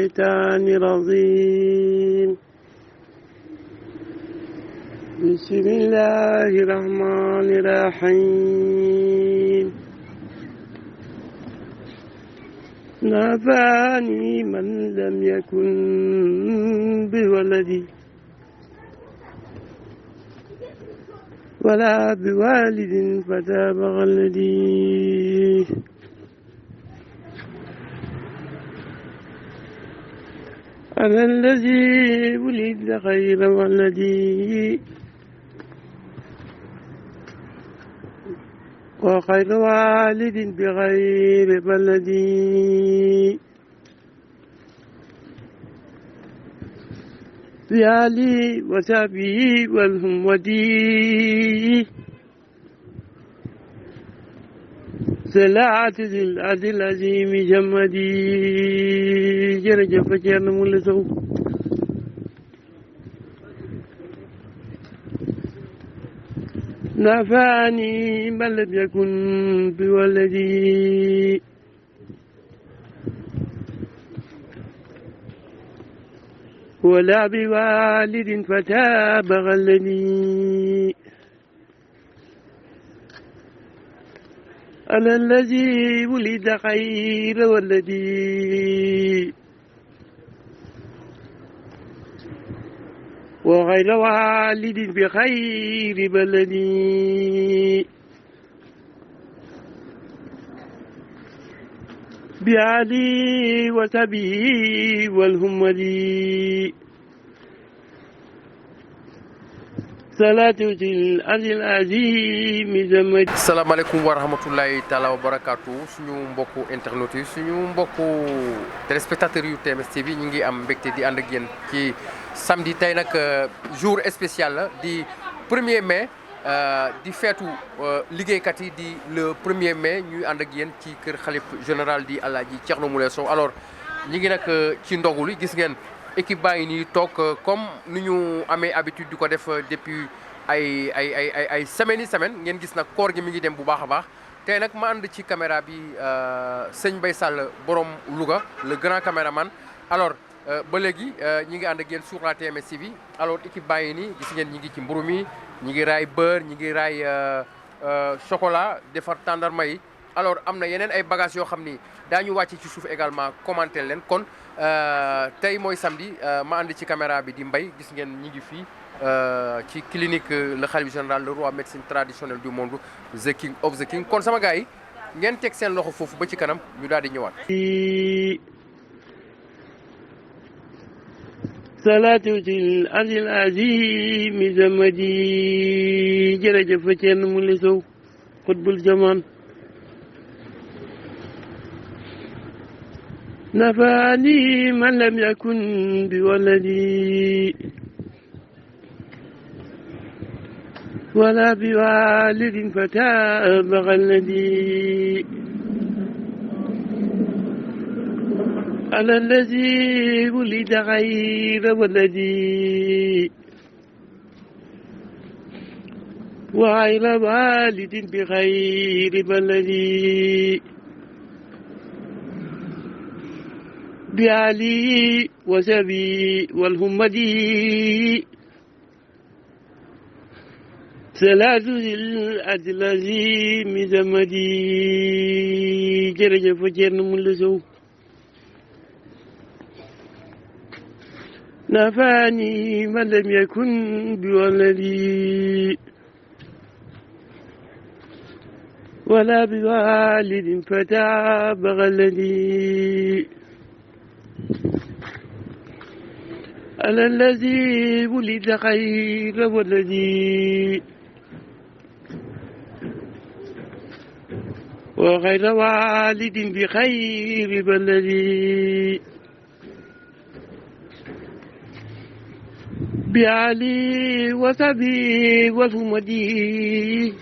الشيطان الرجيم بسم الله الرحمن الرحيم نافعني من لم يكن بولدي ولا بوالد فتاب الذي أنا الذي ولد خير والذي وخير والد بغير بلدي بآلي وصحبه والهمدي صلاة العز العظيم جمدي jërëjëf Thierno Moule Sow نافعني من لم يكن بولدي ولا بوالد فتاب غلني أنا الذي ولد خير والذي وغير والد بخير بلدي بعلي وسبي والهمدي salaatu til azil azim zamad. salaamaaleykum wa rahmatullahi taala wa barakaatu suñu mbokku internet yi suñu mbokku téléspectateurs yu TMS TV ñu ngi am mbégte di ànd ak yéen ci samedi tey nag jour spécial la di 1er mai di feetu liggéeykat yi di le 1er mai ñuy ànd ak yéen ci kër xalif général di Alaaji Thierno Moule Sow alors ñi ngi nag ci ndogu li gis ngeen. équipe baa ngi nii toog comme ni ñu amee habitude di ko def depuis ay semaines yi semaine ngeen gis nag koor gi mi ngi dem bu baax a baax tey nag ma ànd ci caméra bi sëñ Mbaye Sall borom Louga le grand caméraman alors ba léegi ñi ngi ànd ak yéen sur la TMS TV alors équipe baa ngi nii gis ngeen ñi ngi ci mburu mi ñi ngi raay beurre ñi ngi raay chocolat defar tàndarma yi alors am na yeneen ay bagages yoo xam ni daañu wàcc ci suuf également commenter leen kon tey mooy samedi ma ànd ci caméra bi di Mbaye gis ngeen ñi ngi fii ci clinique le khalife général le roi médecine traditionnelle du monde the king of the king kon sama gars yi ngeen teg seen loxo foofu ba ci kanam ñu daal di ñëwaat. salaatu til azil azim zamadi jërëjëf Thierno Moule Sow xutbul jamaan نفعني من لم يكن بولدي ولا بوالد فتاب غلدي أنا الذي ولد غير ولدي وغير والد بغير بلدي بعلي وسبي والهمدي صلاة العدل العظيم زمدي jërëjëf Thierno Moule Sow نافعني من لم يكن بولدي ولا بوالد فتاب غلدي أنا الذي ولد خير والذي وغير والد بخير بلدي بعلي وسبي والهمدي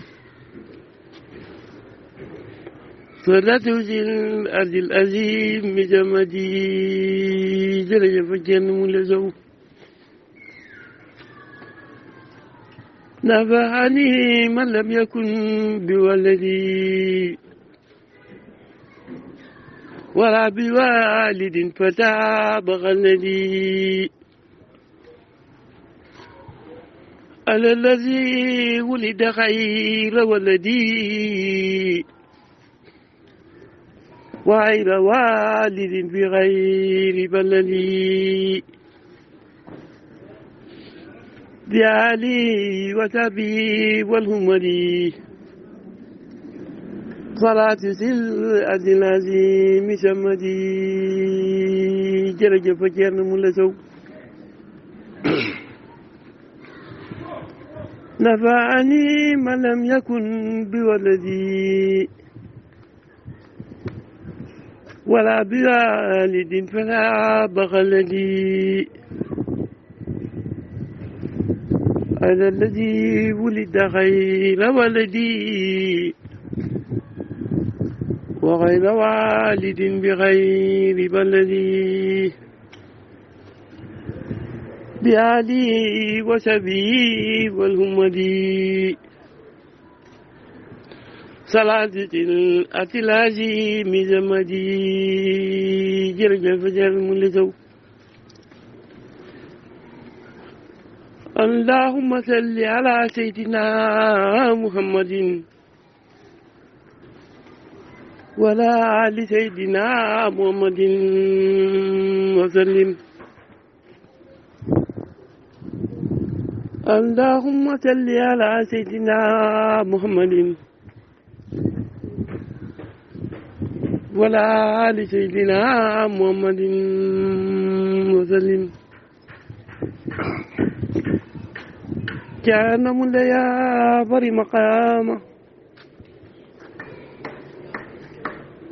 صلاة الأرض العظيم جمدي jërëjëf Thierno Moule Sow نفعني من لم يكن بولدي ولا بوالد فتاب الذي على الذي ولد خير ولدي وغير والد بغير بلدي بآلي وتبي والهمدي صلاة سلعة العظيم سمدي jërëjëf Thierno Moule Sow نفعني ما لم يكن بولدي ولا بوالد فلا بخلدي أنا الذي ولد خير ولدي وغير والد بغير بلدي بآلي وسبي والهمدي صلاة الأتلاجي مزمدي جرجف Thierno Moule Sow اللهم صل على سيدنا محمد ولا آل سيدنا محمد وسلم اللهم صل على سيدنا محمد ولا آل سيدنا محمد وسلم كان مولى بري مقامه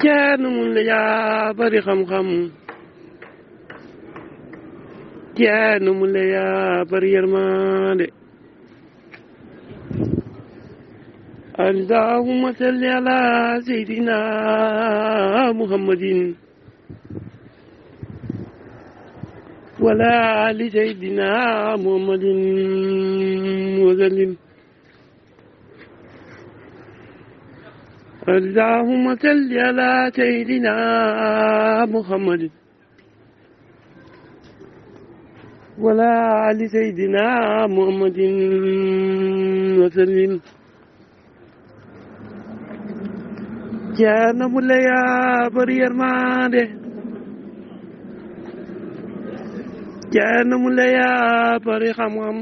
كان مولى بري خم كان مولى بري يرمان اللهم صل على سيدنا محمد ولا آل سيدنا محمد وسلم اللهم صل على سيدنا محمد ولا آل سيدنا محمد وسلم Thierno Moule yaa bari yërmande Thierno Moule yaa bari xam-xam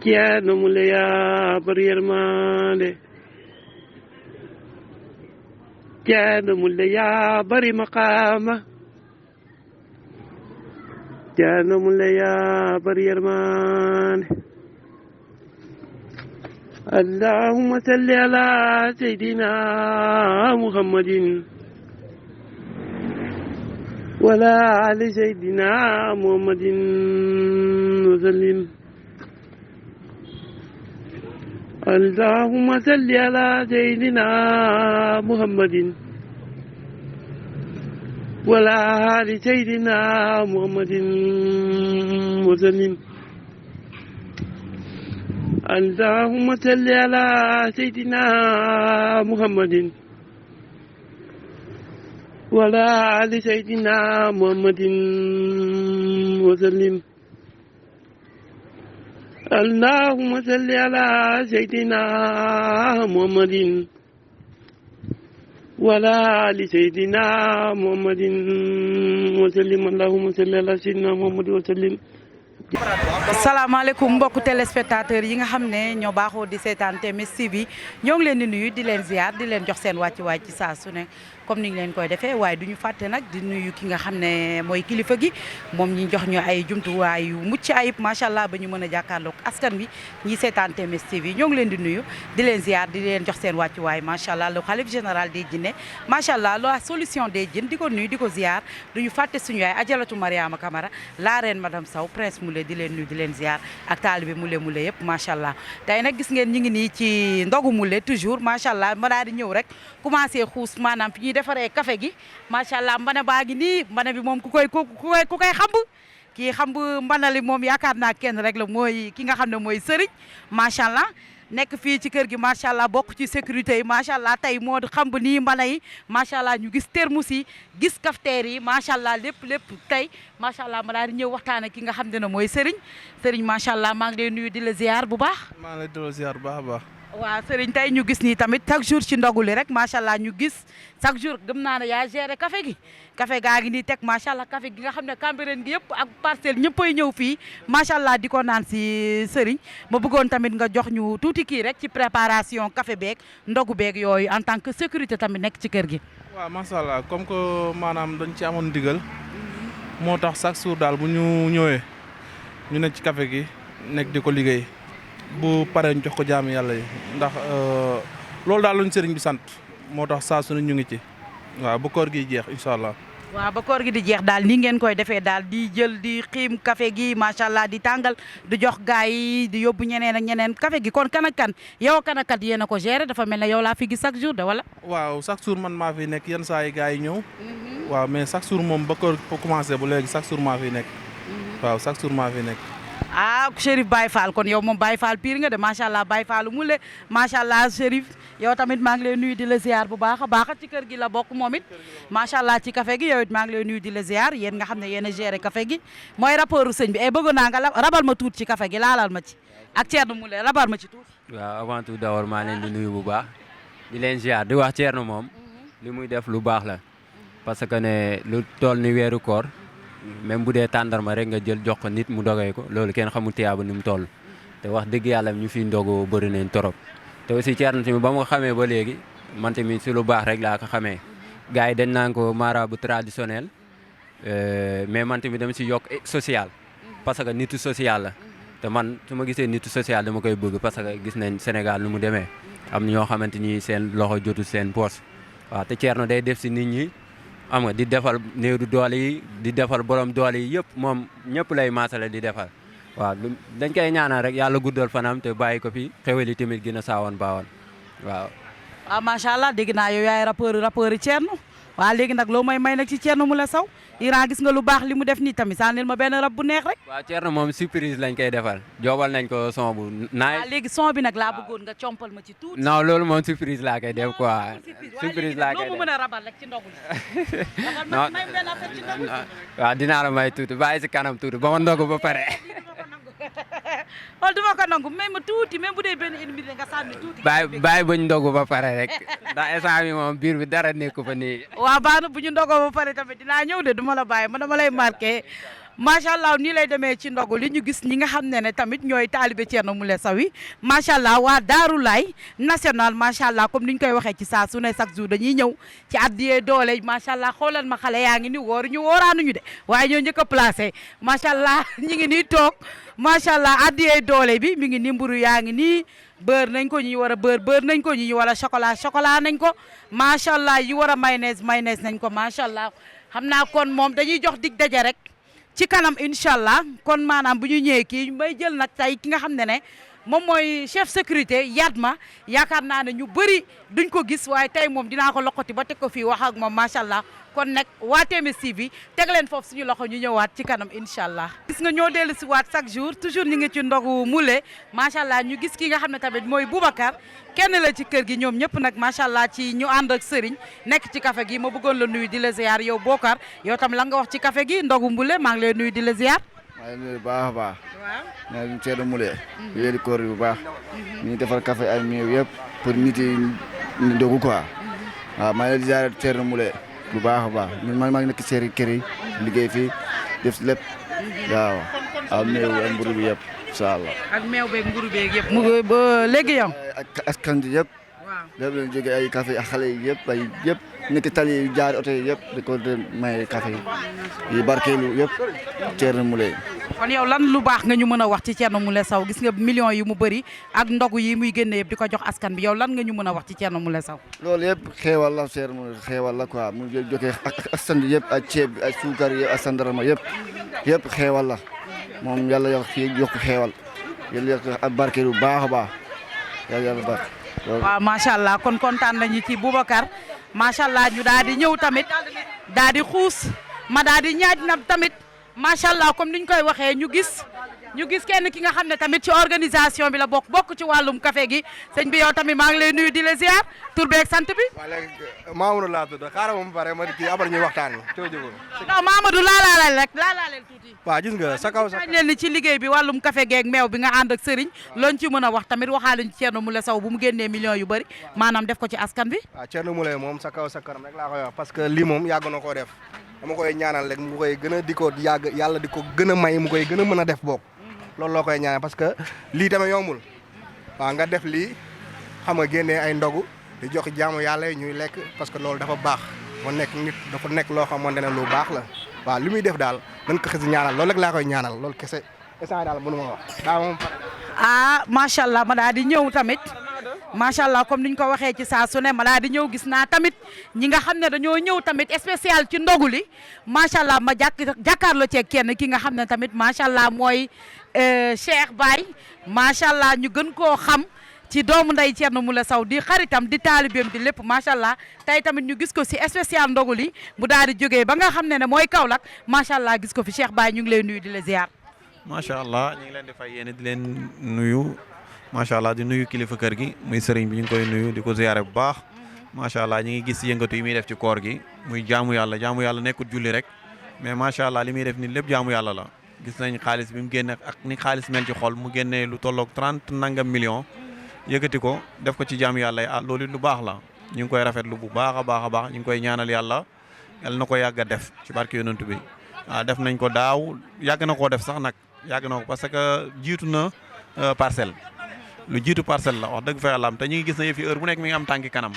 Thierno Moule yaa bari yërmande Thierno Moule yaa bari maqaama Thierno Moule yaa bari yërmande اللهم صل على سيدنا محمد ولا آل سيدنا محمد وسلم اللهم صل على سيدنا محمد ولا آل سيدنا محمد وسلم اللهم صل على سيدنا محمد ولا آل سيدنا محمد وسلم اللهم صل على سيدنا محمد ولا آل سيدنا محمد وسلم اللهم صل على سيدنا محمد وسلم salaamaaleykum mbokku téléspectateurs yi nga xam ne ñoo baaxoo di seetaan TMS TV ñoo ngi leen di nuyu di leen ziar di leen jox seen wàccuwaay ci saa su ne comme ni ñu leen koy defee waaye du ñu fàtte nag di nuyu ki nga xam ne mooy kilifa gi moom ñi jox ñu ay jumtuwaay yu mucc ayib macha allah ba ñu mën a jàkkaarloog askan bi ñi seetaan TMS TV ñoo ngi leen di nuyu di leen ziar di leen jox seen wàccuwaay macha allah le khalife général des jinne macha allah la solution des jinne di ko nuyu di ko ziar du ñu fàtte suñu yaay ajalatu Mariama Camara la reine madame Sow prince Moule di leen nuyu di leen ziar ak taalibe Moule yëpp macha allah tey nag gis ngeen ñi ngi nii ci ndogu Moule toujours macha allah ma daal di ñëw rek commencé xuus maanaam fi ñuy defaree café gi macha allah mbana baa ngi nii mbana bi moom ku koy xamb kii xamb mbana li moom yaakaar naa kenn rek la mooy ki nga xam ne mooy sëriñ macha allah nekk fii ci kër gi macha allah bokk ci sécurité yi macha allah tey moo xam ba nii mbana yi macha allah ñu gis termus yi gis cafetière yi macha allah lépp tey macha allah ma daal di ñëw waxtaan ak ki nga xam ne mooy Serigne macha allah maa ngi lay nuyu di la ziar bu baax. maa ngi lay delloo ziar bu baax a baax. waaw Serigne tey ñu gis nii tamit chaque jour ci ndogu li rek macha allah ñu gis chaque jour gëm naa ne yaa géré café gi café gaa ngi nii teg macha allah café gi nga xam ne Cambérène gi yëpp ak Parcelles ñëppay ñëw fii macha allah di ko naan si Serigne ma bëggoon tamit nga jox ñu tuuti kii rek ci préparation café beeg ndogu beeg yooyu en tant que sécurité tamit nekk ci kër gi. waaw macha allah comme que maanaam dañ ci amoon ndigal moo tax chaque jour daal bu ñu ñëwee ñu nekk ci café gi nekk di ko liggéey. bu paree ñu jox ko jaamu yàlla yi ndax loolu daal lañu sëriñ bi sant moo tax saa su ne ñu ngi ci waaw ba koor gi jeex incha allah. waaw ba koor gi di jeex daal ni ngeen koy defee daal di jël di xiim café gi macha allah di tàngal di jox gars yi di yóbbu ñeneen ak ñeneen café gi kon kan ak kan yow kan ak kat yéen a ko gérer dafa mel ne yow laa fi gis chaque jour de wala. waaw chaque jour man maa fi nekk yenn saa yi gars yi ñëw. waaw mais chaque jour moom ba koor commencé bu léegi chaque jour maa fi nekk. waaw chaque jour maa fi nekk. ah Chérif Baye Fall kon yow moom Baye Fall pire nga de macha allah Baye Fall mu le macha allah Chérif yow tamit maa ngi lay nuyu di la ziar bu baax a baax ci kër gi la bokk moom it macha allah ci café gi yow it maa ngi lay nuyu di la ziar yéen nga xam ne yéen a géré café gi mooy rapportu sëñ bi bëgg naa nga rabal ma tuut ci café gi laalal ma ci ak Thierno Moule rabal ma ci tuut. waaw avant tout d'abord maa leen di nuyu bu baax di leen ziar di wax Thierno moom li muy def lu baax la parce que ne lu toll ni weeru koor. même bu dee tàndarma rek nga jël jox ko nit mu dogee ko loolu kenn xamul tiyaaba ni mu toll te wax dëgg yàlla ñu fi ndogu bëri nañ torop te aussi Thierno tamit ba ma ko xamee ba léegi man tamit si lu baax rek laa ko xamee gars yi dañ naan ko marabout traditionnel mais man tamit dama si yokk social parce que nitu social la te man su ma gisee nitu social dama koy bëgg parce que gis nañ Sénégal nu mu demee am na ñoo xamante ni seen loxo jotul seen poche waaw te Thierno day def si nit ñi. am nga di defal néew du doole yi di defal borom doole yi yëpp moom ñëpp lay maasale di defal waaw dañ koy ñaanal rek yàlla guddal fanam te bàyyi ko fi xewel yi tamit gën a saawoon baawoon waaw. waaw macha allah dégg naa yow yaay rappeur yi Thierno waaw léegi nag loo may nag ci Thierno Moule Sow Iran gis nga lu baax li mu def nii tamit sànnil ma benn rab bu neex rek. waaw Thierno moom surprise lañ koy defal joobal nañ ko son bu naay. waaw léegi son bi nag laa bëggoon nga compal ma ci tuuti. non loolu moom surprise laa koy def quoi. surprise laa koy def loo ma mën a rabal rek ci ndogu li. non may benn affaire ci ndogu. waaw dinaa la may tuuti bàyyi si kanam tuuti ba ma ndogu ba pare. xool duma ko nangu même ma tuuti même bu dee benn une minute nga sànni tuuti. bàyyi bañ ndogu ba pare rek ndax instant bi moom biir bi dara nekku fa nii. waaw baax na bu ñu ndogoo ba pare tamit dinaa ñëw de duma la bàyyi ma dama lay marqué macha allah nii lay demee ci ndogu li ñu gis ñi nga xam ne tamit ñooy taalibe Thierno Moule Sow yi macha allah waa Daaru Laay national macha allah comme ni ñu koy waxee ci saa su ne chaque jour dañuy ñëw ci addiyee doole macha allah xoolal ma xale yaa ngi ni wóoruñu wóoraanuñu de waaye ñoo njëkk a placé macha allah ñi ngi nii toog macha allah addiyee doole bi mi ngi ni mburu yaa ngi nii beurre nañ ko ñi war a beurre nañ ko ñi war a chocolat nañ ko macha allah yi war a mayonnaise nañ ko macha allah xam naa kon moom dañuy jox dig daje rek. ci kanam incha allah kon maanaam bu ñu ñëwee kii may jël nag tey ki nga xam ne moom mooy chef sécurité Yatma yaakaar naa ne ñu bëri duñ ko gis waaye tey moom dinaa ko loqati ba teg ko fii wax ak moom macha allah kon nag waa TMS TV teg leen foofu suñu loxo ñu ñëwaat ci kanam incha allah. gis nga ñoo dellu si waat chaque jour toujours ñu ngi ci ndogu Moule macha allah ñu gis ki nga xam ne tamit mooy Boubacar kenn la ci kër gi ñoom ñëpp nag macha allah ci ñu ànd ak Serigne nekk ci café gi ma bëggoon la nuyu di la ziar yow Bokar yow tam la nga wax ci café gi ndogu Moule maa ngi lay nuyu di la ziar. maa ngi nuyu bu baax a baax. waaw maa ngi Thierno Moule. wéeri koor bu baax. ñu defar café ay meew yëpp pour nit yi ndogu quoi. waaw maa ngi lay ziar Thierno Moule bu baax a baax man maa ngi nekk seeri kër yi liggéey fii def si lépp. waaw ak meew ak mburu bi yëpp incha allah. ak meew beeg mburu beeg yëpp. léegi yow. ak askan bi yëpp. waaw lépp lañ jógee ay café ak xale yi yëpp ay yëpp nekk tali yi jaar oto yi yëpp di ko may café yi barkeelu yëpp Thierno Moule. kon yow lan lu baax nga ñu mën a wax ci Thierno Moule Sow gis nga millions yi mu bëri ak ndogu yi muy génne yëpp di ko jox askan bi yow lan nga ñu mën a wax ci Thierno Moule Sow. loolu yëpp xeewal la Thierno Moule xeewal la quoi mu jógee ak askan bi yëpp ak ceeb bi ak suukar yi ak sandarama yëpp xeewal la moom yàlla yokk xeewal yàlla yokk ak barkeelu bu baax a baax yàlla baax. waaw macha allah kon kontaan nañu ci Boubacar macha allah ñu daal di ñëw tamit daal di xuus ma daal di ñaaj na tamit macha allah comme niñ koy waxee ñu gis ñu gis kenn ki nga xam ne tamit ci organisation bi la bokk ci wàllum café gi sëñ bi yow tamit maa ngi lay nuyu di la ziar tur beeg sant bi. waaw léegi Mamadou laa tudd xaaral ma pare ma kii après ñuy waxtaan non Mamadou laalaaleel tuuti. waaw gis nga sa kaw leen ni ci liggéey bi wàllum café geeg meew bi nga ànd ak sëriñ loñ ci mën a wax tamit waxaale ñu Thierno Moule Sow bu mu génnee millions yu bëri maanaam def ko ci askan bi. waaw Thierno Moule moom sa kaw sa kanam rek laa koy wax parce que lii moom yàgg na koo def dama koy ñaanal rek mu koy gën a di ko yàgg yàlla di ko gën a may mu koy gën a mën a def bokk loolu loo koy ñaanal parce que lii tamit yombul waaw nga def lii xam nga génnee ay ndogu di jox jaamu yàlla yi ñuy lekk parce que loolu dafa baax moo nekk nit dafa nekk loo xamante ne lu baax la waaw li muy def daal nañ ko xis ñaanal loolu rek laa koy ñaanal loolu kese instant daal mënu ma wax daa moom macha allah ma daal di ñëw tamit macha allah comme niñ ko waxee ci saa su ne ma daal di ñëw gis naa tamit ñi nga xam ne dañoo ñëw tamit spécial ci ndogu li macha allah ma jàkkaarloo ceeg kenn ki nga xam ne tamit macha allah mooy Cheikh Baye macha allah ñu gën koo xam ci doomu nday Thierno Moule Sow di xaritam di taalibeem di lépp macha allah tey tamit ñu gis ko si spécial ndogu li bu daal di jógee ba nga xam ne mooy Kaolack macha allah gis ko fi Cheikh Baye ñu ngi lay nuyu di la ziar. macha allah ñu ngi leen di fay yéen di leen nuyu macha allah di nuyu kilifa kër gi muy sëriñ bi ñu ngi koy nuyu di ko ziare bu baax macha allah ñu ngi gis yëngatu yi muy def ci koor gi muy jaamu yàlla nekkul julli rek mais macha allah li muy def ni lépp jaamu yàlla la gis nañ xaalis bi mu génne ak ni xaalis mel ci xol mu génnee lu tolloog 30 nangam millions yëkkati ko def ko ci jaamu yàlla yi loolu lu baax la ñu ngi koy rafetlu bu baax a baax ñu ngi koy ñaanal yàlla na ko yàgg a def ci barke yonent bi def nañ ko daaw yàgg na koo def sax nag yàgg na ko parce que jiitu na parcelle lu jiitu parcelle la wax dëgg fa yàlla am te ñu ngi gis na yëf yi heure bu nekk mi ngi am tànki kanam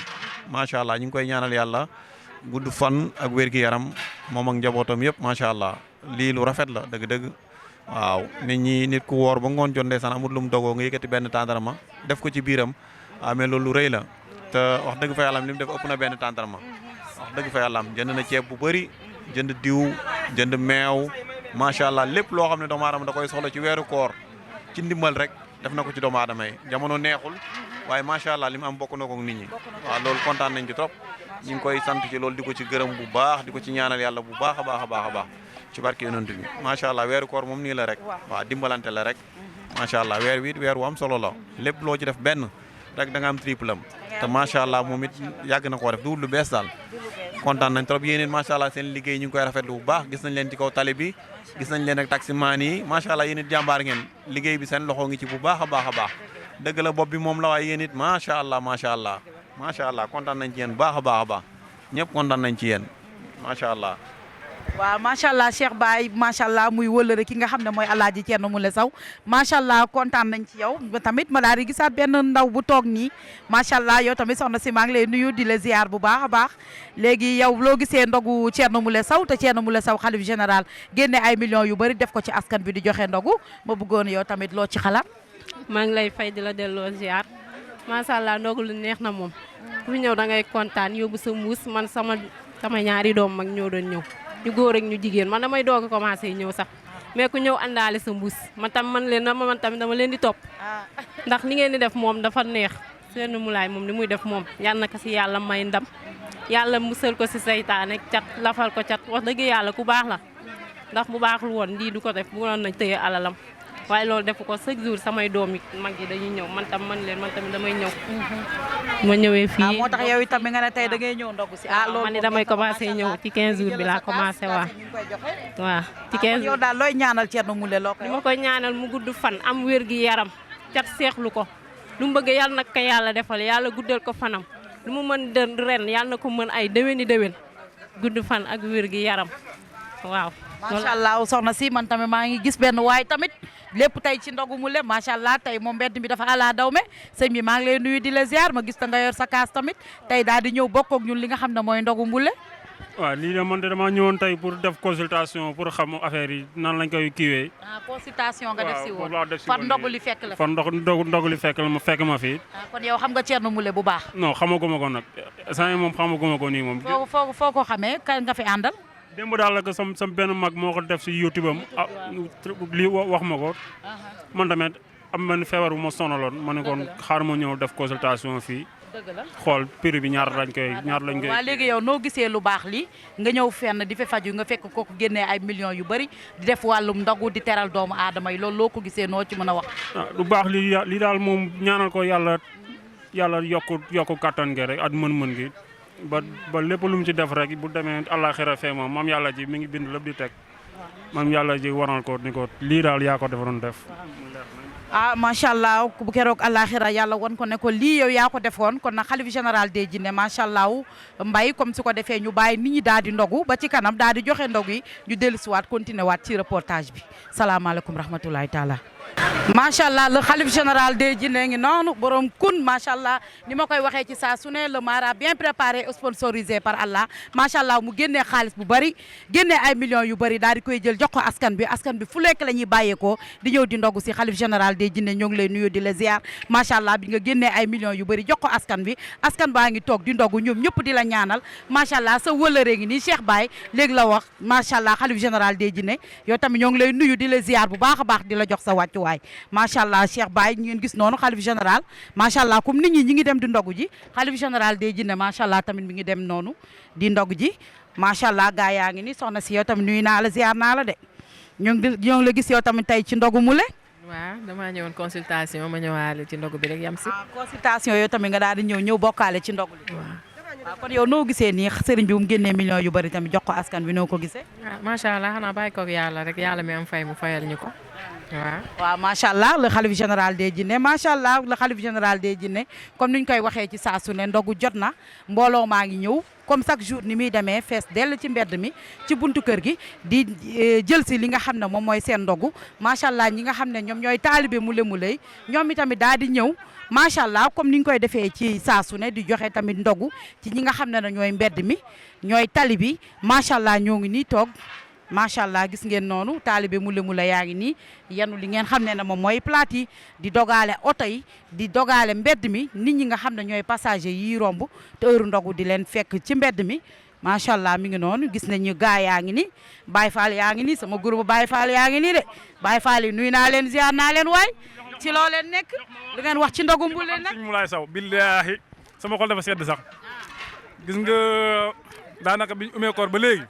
macha allah ñu ngi koy ñaanal yàlla gudd fan ak wér-gi-yaram moom ak njabootam yëpp macha allah lii lu rafet la dëgg-dëgg waaw nit ku woor ba ngoon jot ndeysaan amul lu mu dogoo nga yëkkati benn tàndarma def ko ci biiram mais loolu lu rëy la te wax dëgg fa yàlla am li mu def ëpp na benn tàndarma wax dëgg fa yàlla am jënd na ceeb bu bëri jënd diw jënd meew macha allah lépp loo xam ne doomu aadama da koy soxla ci weeru koor ci ndimbal rek def na ko ci doomu aadama yi jamono neexul waaye macha allah li mu am bokk na ko nit ñi waaw loolu kontaan nañ ci trop ñu ngi koy sant ci loolu di ko ci gërëm bu baax di ko ci ñaanal yàlla bu baax a baax ci barke yonent bi macha allah weeru koor moom nii la rek waaw dimbalante la rek macha allah weer wi weer wu am solo la lépp loo ci def benn rek da nga am triple am te macha allah moom it yàgg na koo def du lu bees daal kontaan nañ trop yéen it macha allah seen liggéey ñu ngi koy rafetlu bu baax gis nañ leen ci kaw tali bi gis nañ leen ak taximaan yi macha allah yéen it jàmbaar ngeen liggéey bi seen loxo ngi ci bu baax a baax dëgg la bopp bi moom la waaye yéen it macha allah kontaan nañ ci yéen baax a baax ñëpp kontaan nañ ci yéen macha allah. waaw macha allah Cheikh Baye macha allah muy wëllëre ki nga xam ne mooy Alaaji Thierno Moule Sow macha allah kontaan nañ ci yow tamit ma daal di gisaat benn ndaw bu toog nii macha allah yow tamit soxna si maa ngi lay nuyu di la ziar bu baax a baax léegi yow loo gisee ndogu Thierno Moule Sow te Thierno Moule Sow xalif général génne ay millions yu bëri def ko ci askan bi di joxe ndogu ma bëggoon yow tamit loo ci xalaat. maa ngi lay fay di la delloo ziar macha allah ndogu lu neex na moom ku ñëw da ngay kontaan yóbbu sa muus man sama ñaari doom mag ñoo doon ñëw. ñu góor ak ñu jigéen man damay doog a commencé ñëw sax mais ku ñëw àndaale sa mbuus man tamit dama leen di topp ndax li ngeen di def moom dafa neex Thierno Moule moom li muy def moom yal na ko si yàlla may ndam yàlla musal ko si saytaane cat lafal ko cat wax dëgg yàlla ku baax la ndax bu baaxul woon lii du ko def bu doon na tëye alalam waaye loolu def ko chaque jour samay doom yi mag yi dañuy ñëw man tamit damay ñëw. ma ñëwee fii moo tax yow itam nga ne tey da ngay ñëw ndogu si. loolu man damay commencé ñëw ci 15 jours bi laa commencé waaw ci 15 yow daal looy ñaanal Thierno Moule loo li ma koy ñaanal mu gudd fan am wér gi yaram cat seexlu ko lu mu bëgg yàlla nag ko yàlla defal yàlla guddal ko fanam lu mu mën den ren yàlla na ko mën ay déwéni déwén gudd fan ak wér gi yaram waaw. macha allah soxna si man tamit maa ngi gis benn waaye tamit lépp tey ci ndogu Moule macha allah tey moom mbedd mi dafa ala daw me sëñ bi maa ngi lay nuyu di la ziar ma gis ta nga yor sa kaas tamit tey daal di ñëw bokk ak ñun li nga xam ne mooy ndogu Moule. waaw lii de man de damaa ñëwoon tey pour def consultation pour xam affaire yi nan lañ koy kiiwee. consultation nga def si woon waaw def si fan ndogu li fekk la. fan ndogu li fekk ma fii. kon yow xam nga Thierno Moule bu baax. non xamaguma ko nag saa moom xamaguma ko nii moom. foo ko xamee kan nga fi àndal. démb daal la ko sam benn mag moo ko def si YouTube am lii wax ma ko man tamit am na feebar bu ma sonaloon ma ne kon xaar ma ñëw def consultation fii dëgg la xool prix bi ñaar lañ koy waaw léegi yow noo gisee lu baax li nga ñëw fenn di fa faju nga fekk kooku génnee ay millions yu bëri di def wàllum ndogu di teral doomu aadama yi loolu loo ko gisee noo ci mën a wax lu baax li daal moom ñaanal ko yàlla yokku kattan gi rek ak mën-mën gi ba lépp lu mu ci def rek bu demee àllaaxira fee moom maam yàlla ji mi ngi bind lépp di teg maam yàlla ji waral ko ni ko lii daal yaa ko defaroon def macha allah bu keroog àllaaxira yàlla won ko ne ko lii yow yaa ko defoon kon nag xalif général des jinne macha allah mbay comme su ko defee ñu bàyyi nit ñi daal di ndogu ba ci kanam daal di joxe ndog yi ñu dellusiwaat continuer waat ci reportage bi salaamaaleykum rahmatulahi taala macha allah le xalif général des jinne ngi noonu borom kun macha allah ni ma koy waxee ci saa su ne le mara bien préparé sponsorisé par Allah macha allah mu génnee xaalis bu bëri génnee ay millions yu bëri daal di koy jël jox ko askan bi fu lekk la ñuy bàyyeekoo di ñëw di ndogu si xalif général des jinne ñoo ngi lay nuyu di la ziar macha allah bi nga génnee ay millions yu bëri jox ko askan baa ngi toog di ndogu ñoom ñëpp di la ñaanal macha allah sa wëlëree ngi nii Cheikh Baye léegi la wax macha allah xalif général des jinne yow tamit ñoo ngi lay nuyu di la ziar bu baax a baax di la jox sa wàccuwaay macha allah Cheikh Baye ngeen gis noonu xalif général macha allah comme nit ñi ngi dem di ndogu ji xalif général des jinne macha allah tamit mi ngi dem noonu di ndogu ji macha allah gaa yaa ngi ni soxna si yow tamit nuyu naa la ziar naa la de ñoo ngi la gis yow tamit tey ci ndogu mu le waaw damaa ñëwoon consultation ma ñëwaale ci ndogu bi rek yam si consultation yow tamit nga daal di ñëw bokkaale ci ndogu li waaw kon yow noo gisee nii sëriñ bi mu génnee millions yu bëri tamit jox ko askan bi noo ko gisee macha allah xanaa bàyyi koog yàlla rek yàlla mi am fay mu fayal ñu ko waaw macha allah le xalif général des jinne macha allah le xalif général des jinne comme ni ñu koy waxee ci saa su ne ndogu jot na mbooloo maa ngi ñëw comme chaque jour ni muy demee fees dell ci mbedd mi ci buntu kër gi di jël si li nga xam ne moom mooy seen ndogu macha allah ñi nga xam ne ñoom ñooy taalibe muley ñoom itamit daal di ñëw macha allah comme ni ñu koy defee ci saa su ne di joxe tamit ndogu ci ñi nga xam ne ñooy mbedd mi ñooy tali bi macha allah ñoo ngi nii toog. macha allah gis ngeen noonu taalibe mule yaa ngi nii yanu li ngeen xam ne moom mooy plate yi di dogaale oto yi di dogaale mbedd mi nit ñi nga xam ne ñooy passager yi romb te heure ndogu di leen fekk ci mbedd mi macha allah mi ngi noonu gis nañu gaa yaa ngi ni Baye Fall yaa ngi ni sama groupe Baye Fall yaa ngi nii de Baye Fall yi nuyu naa leen ziar naa leen waay ci loo leen nekk lu ngeen wax ci ndogu mbule nag mu laay saw billaahi sama xol dafa sedd sax gis nga daanaka biñu umee koor ba léegi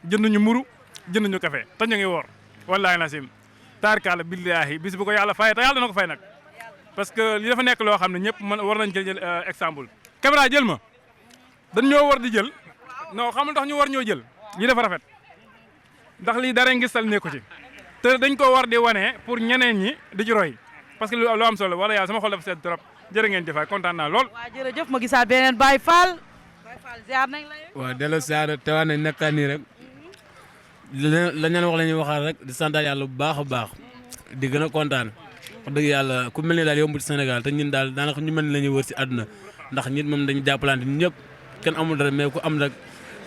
jënd ñu mburu jënd ñu café te ñu ngi woor wallaahi nasim taarkaala billaahi bis bu ko yàlla fay te yàlla dana ko fay nag parce que li dafa nekk loo xam ne ñëpp man war nañ jël exemple caméra jël ma dañ ñoo war di jël non xamul tax ñu war ñoo jël lii dafa rafet ndax lii dara ngistal nekku ci te dañ ko war di wane pour ñeneen ñi di ci roy parce que lu am solo wala yàlla sama xol dafa sedd trop jërë ngeen jëfaay kontaan naa lool. waaw jërëjëf ma gisaat beneen Baye Fall ziar nañ la yow. waaw delloo ziar teewaat nañ nekkaat nii rek la ñaan wax la ñuy waxaat rek di sant yàlla bu baax a baax di gën a kontaan wax dëgg yàlla ku mel ni daal yombul ci Sénégal te ñun daal daanaka ñu mel ni la ñuy wër si àdduna ndax ñit moom dañu jàppalante ñëpp kenn amul dara mais ku am rek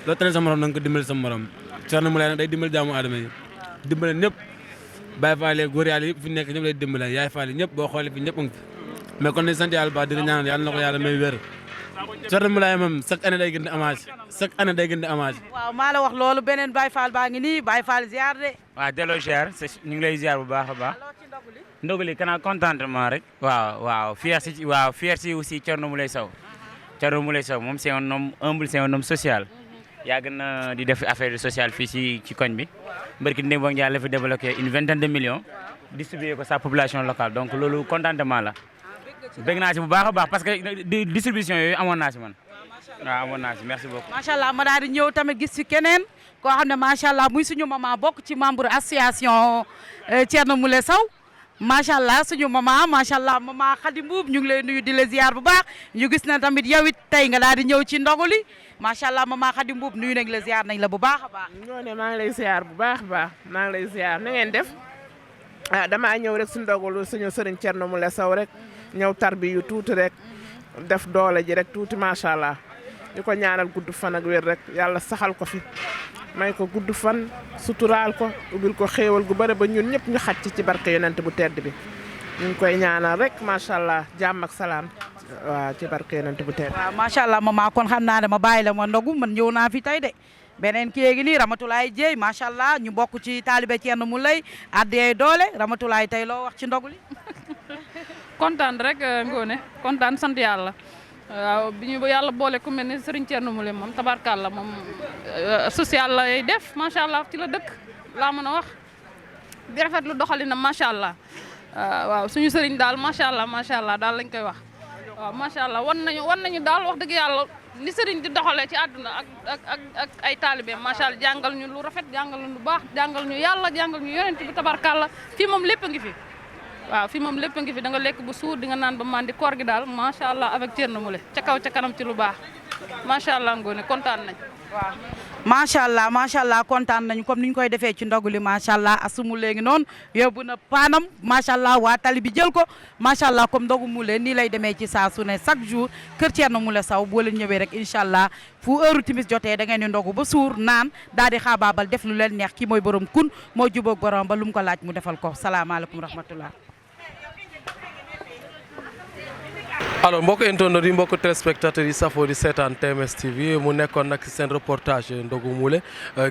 loo tane sa morom na nga ko dimbali sa morom Thierno Moulé nag day dimbali jaamu aadama yi dimbali ñëpp Baye Fall yi góor yàlla yëpp fi nekk ñëpp lay dimbali yaay Fall yi ñëpp boo xoolee fi ñëpp a ngi fi mais kon dañ sant yàlla baax di nga ñaanal yàlla na ko yàlla may wér Thierno Moulé moom chaque année day gën di amage chaque année day gën di amage waaw maa la wax loolu beneen Baye Fall baa ngi nii Baye Fall ziar de waaw delloo ziar ñu ngi lay ziar bu baax a baax ndogu li kanaa contentement rek waaw fier si aussi Thierno Moulé Sow moom c'est un homme humble c'est un homme social yàgg na di def affaire sociale fii ci koñ bi barki ndéem boog la fi débloqué une vingtaine de millions distribué ko sa population locale donc loolu contentement la bëgg naa si bu baax a baax parce que distribution yooyu amoon naa si man waaw amoon naa si merci beaucoup. macha allah ma daal di ñëw tamit gis fi keneen koo xam ne macha allah muy suñu maman bokk ci membre association Thierno Moulé Sow macha allah suñu maman macha allah maman Khady Mbuub ñu ngi lay nuyu di la ziar bu baax ñu gis na tamit yow it tey nga daal di ñëw ci ndogu li macha allah maman Khady Mbuub nuyu nañ la ziar nañ la bu baax a baax. ñoo ne maa ngi lay ziar bu baax a baax maa ngi lay ziar na ngeen def damaa ñëw rek suñu ndogalu suñu sëriñ Thierno Moulé Sow rek ñëw tarbi yu tuuti rek def doole ji rek tuuti macha allah di ko ñaanal gudd fan ak wér rek yàlla saxal ko fi may ko gudd fan suturaal ko ubbil ko xéewal gu bëri ba ñun ñëpp ñu xaj ci barke yonent bu tedd bi ñu ngi koy ñaanal rek macha allah jàmm ak salaam waaw ci barke yonent bu tedd. waaw macha allah maman kon xam naa ne ma bàyyi la ma ndogu man ñëw naa fi tey de beneen kii gi nii Ramatulaay Jéey macha allah ñu bokk ci taalibe Thierno Moulé addee doole Ramatulaay tey loo wax ci ndogu li. kontaan rek Ngoné kontaan sant yàlla waaw bi ñu yàlla boole ku mel ni Serigne Thierno Moule moom tabarkàlla moom social lay def macha allah ci la dëkk laa mën a wax di rafetlu doxalinam macha allah waaw suñu Serigne daal macha allah daal lañ koy wax waaw macha allah wan nañu daal wax dëgg yàlla ni Serigne di doxalee ci àdduna ak ay taalibeem macha allah jàngal ñu lu rafet jàngal ñu lu baax jàngal ñu yàlla jàngal ñu yonent bi tabarkàlla fii moom lépp a ngi fi. waaw fii moom lépp ngi fi da nga lekk bu suur di nga naan ba mandi koor gi daal macha allah avec Thierno Moule ca kaw ca kanam ci lu baax macha allah Ngoné kontaan nañ waaw. macha allah kontaan nañu comme ni ñu koy defee ci ndogu li macha allah asumu léegi noonu yóbbu na paanam macha allah waa tali bi jël ko macha allah comme ndogu Moule nii lay demee ci saa su ne chaque jour kër Thierno Moule Sow boo leen ñëwee rek incha allah fu heure timis jotee da ngeen di ndogu ba suur naan daal di xaabaabal def lu leen neex kii mooy borom kun moo jubóog borom ba lu mu ko laaj mu defal ko salaamaaleykum rahmatullah. alors mbokk internet yi mbokk téléspectateurs yi safoo di seetaan TMS TV mu nekkoon nag seen reportage ndogu Moule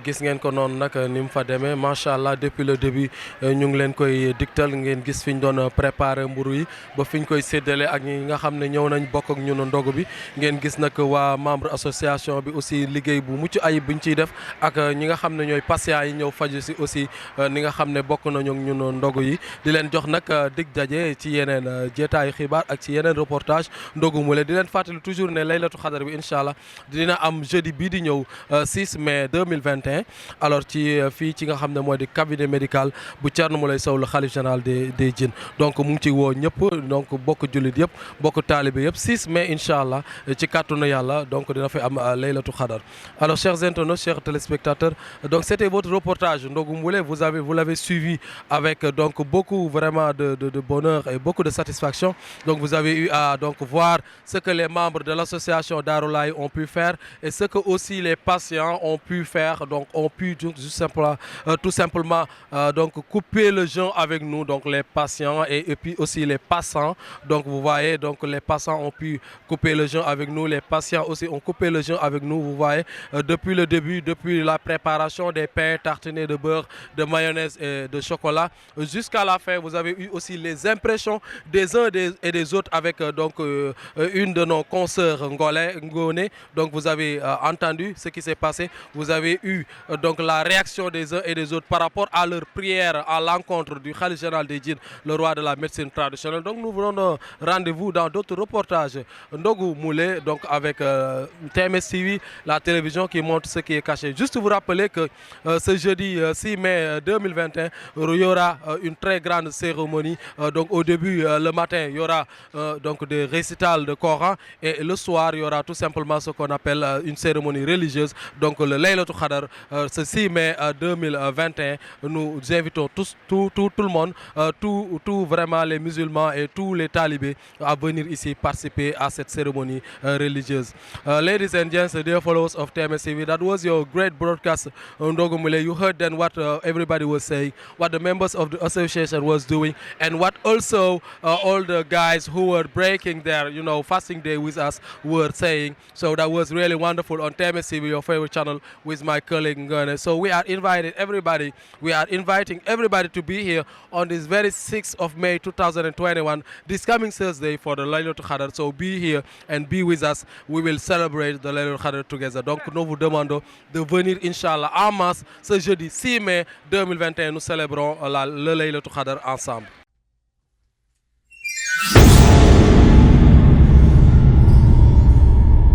gis ngeen ko noonu nag ni mu fa demee macha allah depuis le début ñu ngi leen koy digtal ngeen gis fi ñu doon préparer mburu yi ba fi ñu koy séddale ak ñi nga xam ne ñëw nañ bokk ak ñun ndogu bi ngeen gis nag waa membre association bi aussi liggéey bu mucc ayib bi ñu ciy def ak ñi nga xam ne ñooy patients yi ñëw faju si aussi ni nga xam ne bokk nañu ak ñun ndogu yi di leen jox nag dig daje ci yeneen jeetaayu xibaar ak ci yeneen reportage ndogu Moule di leen fàttali toujours ne laylatu xadar bi incha allah dina am jeudi bii di ñëw 6 mai 2021 alors ci fii ci nga xam ne mooy di cabinet médical bu Thierno Moule Sow le khalife général des djinns donc mu ngi ci woo ñëpp donc bokk jullit yëpp bokk taalibe yëpp 6 mai incha allah ci kàttanu yàlla donc dina fi am laylatu xadar alors chers internautes chers téléspectateurs donc c'était votre reportage ndogu Moule vous l'avez suivi avec donc beaucoup vraiment de bonheur et beaucoup de satisfaction donc vous avez eu à donc voir ce que les membres de l'association Darou Laye ont pu faire et ce que aussi les patients ont pu faire donc ont pu tout simplement donc couper le jeûne avec nous donc les patients et puis aussi les passants donc vous voyez donc les passants ont pu couper le jeûne avec nous les patients aussi ont coupé le jeûne avec nous vous voyez depuis le début depuis la préparation des pains tartinés de beurre de mayonnaise et de chocolat jusqu'à la fin vous avez eu aussi les impressions des uns et des autres avec donc une de nos consoeurs Ngoné donc vous avez entendu ce qui s'est passé vous avez eu donc la réaction des uns et des autres par rapport à leur prière à l'encontre du khalife général des djinns le roi de la médecine traditionnelle donc nous vous donnons rendez-vous dans d'autres reportages ndogu Moule donc avec TMS TV la télévision qui montre ce qui est caché juste vous rappeler que ce jeudi 6 mai 2021 il y aura une très grande cérémonie donc au début le matin il y aura donc des récital de Coran et le soir il y aura tout simplement ce qu'on appelle une cérémonie religieuse donc le Laylatul Qadr ce 6 mai 2021 nous invitons tout le monde tout vraiment les musulmans et tous les talibés à venir ici participer à cette cérémonie religieuse ladies and gents dear followers of TMS TV that was your great broadcast ndogu Moule you heard then what everybody was saying what the members of the association was doing and what also all the guys who were breaking their fasting day with us were saying so that was really wonderful on TMS TV your favorite channel with my colleague Ngoné so we are inviting everybody to be here on this very 6th of May 2021 this coming Thursday for the Laylatul Qadr so be here and be with us we will celebrate the Laylatul Qadr together donc nous vous demandons de venir inchallah en masse ce jeudi 6 mai 2021 nous célébrons le Laylatul Qadr ensemble